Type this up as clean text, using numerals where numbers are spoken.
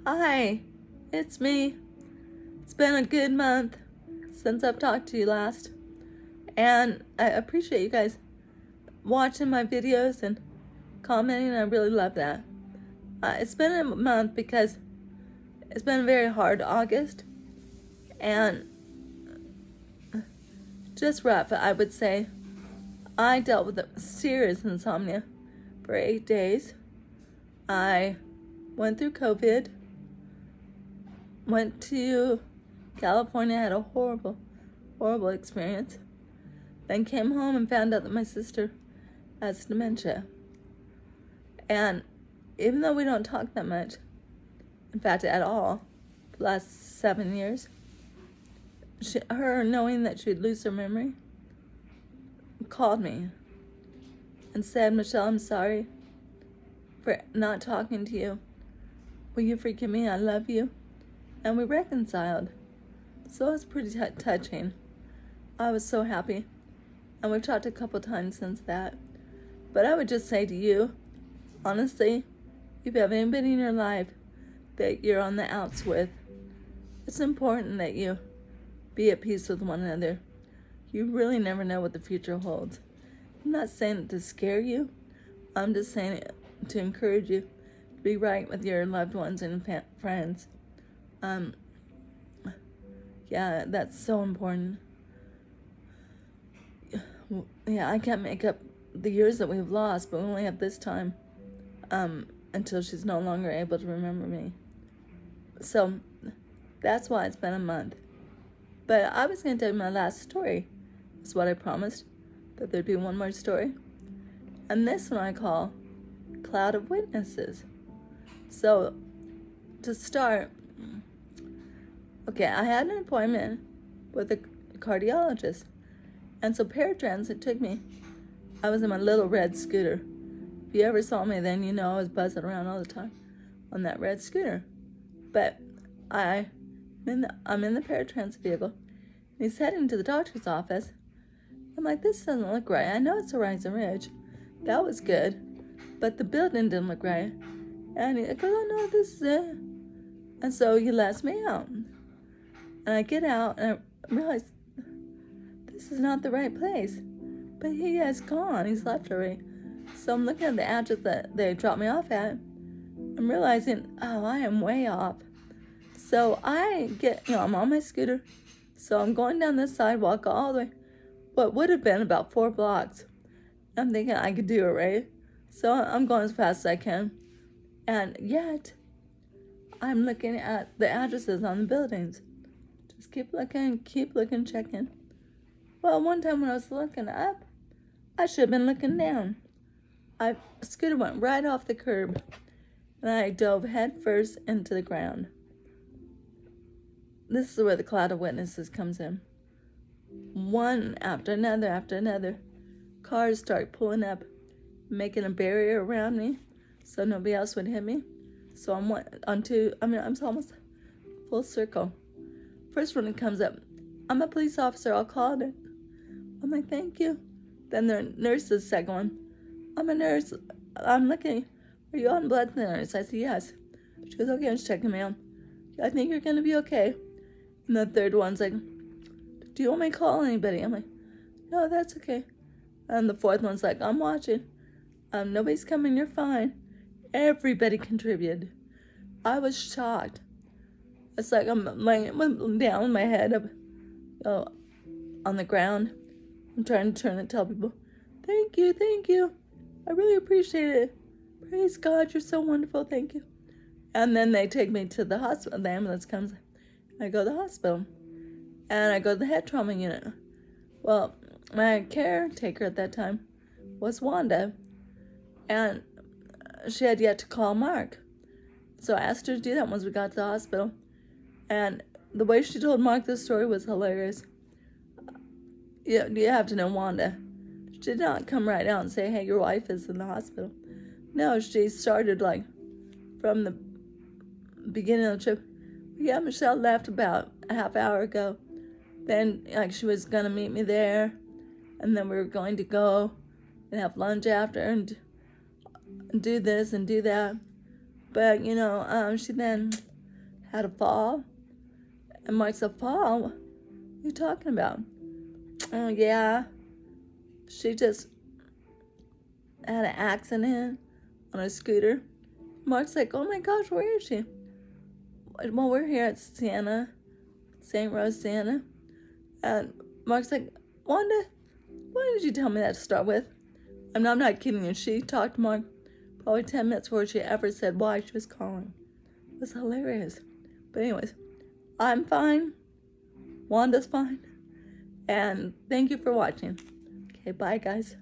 Hi, it's me. It's been a good month since I've talked to you last, and I appreciate you guys watching my videos and commenting. I really love that. It's been a month because it's been a very hard August and just rough, I would say. I dealt with serious insomnia for 8 days. I went through COVID, went to California, had a horrible experience. Then came home and found out that my sister has dementia. And even though we don't talk that much, in fact, at all, for the last 7 years, her knowing that she'd lose her memory, called me and said, Michelle, I'm sorry for not talking to you. Will you forgive me? I love you. And we reconciled. So it was pretty touching. I was so happy. And we've talked a couple times since that. But I would just say to you, honestly, if you have anybody in your life that you're on the outs with, it's important that you be at peace with one another. You really never know what the future holds. I'm not saying it to scare you. I'm just saying it to encourage you to be right with your loved ones and friends. Yeah, that's so important. Yeah, I can't make up the years that we've lost, but we only have this time until she's no longer able to remember me. So that's why it's been a month. But I was going to tell you my last story. That's what I promised, that there'd be one more story. And this one I call Cloud of Witnesses. So to start, okay, I had an appointment with a cardiologist. And so paratransit took me. I was in my little red scooter. If you ever saw me then, you know I was buzzing around all the time on that red scooter. But I'm in the paratransit vehicle. And he's heading to the doctor's office. I'm like, this doesn't look right. I know it's Horizon Ridge. That was good. But the building didn't look right. And he goes, oh no, this is it. And so he lets me out. And I get out and I realize this is not the right place. But he has gone. He's left already. So I'm looking at the address that they dropped me off at. I'm realizing, oh, I am way off. So I get, I'm on my scooter. So I'm going down this sidewalk all the way, what would have been about 4 blocks. I'm thinking I could do it, right? So I'm going as fast as I can. And yet, I'm looking at the addresses on the buildings. Just keep looking, checking. Well, one time when I was looking up, I should have been looking down. My scooter went right off the curb, and I dove head first into the ground. This is where the cloud of witnesses comes in. One after another, cars start pulling up, making a barrier around me so nobody else would hit me. So I'm almost full circle. First one that comes up, I'm a police officer, I'll call it. I'm like, thank you. Then the nurse is the second one. I'm a nurse. I'm looking. Are you on blood thinners? I said, yes. She goes, okay, I'm just checking me out. I think you're going to be okay. And the third one's like, do you want me to call anybody? I'm like, no, that's okay. And the fourth one's like, I'm watching. Nobody's coming, you're fine. Everybody contributed. I was shocked. It's like I'm laying down with my head up on the ground. I'm trying to turn and tell people, thank you. I really appreciate it. Praise God, you're so wonderful, thank you. And then they take me to the hospital. The ambulance comes. I go to the hospital. And I go to the head trauma unit. Well, my caretaker at that time was Wanda. And she had yet to call Mark. So I asked her to do that once we got to the hospital. And the way she told Mark this story was hilarious. You have to know Wanda. She did not come right out and say, hey, your wife is in the hospital. No, she started like from the beginning of the trip. Yeah, Michelle left about a half hour ago. Then like she was going to meet me there. And then we were going to go and have lunch after and do this and do that. But, she then had a fall. And Mark's a fall? What are you talking about? Oh, yeah. She just had an accident on a scooter. Mark's like, oh my gosh, where is she? Well, we're here at Santa, St. Rose Santa. And Mark's like, Wanda, why did you tell me that to start with? I'm not kidding you. She talked to Mark probably 10 minutes before she ever said why she was calling. It was hilarious. But anyways, I'm fine. Wanda's fine. And thank you for watching. Okay, bye guys.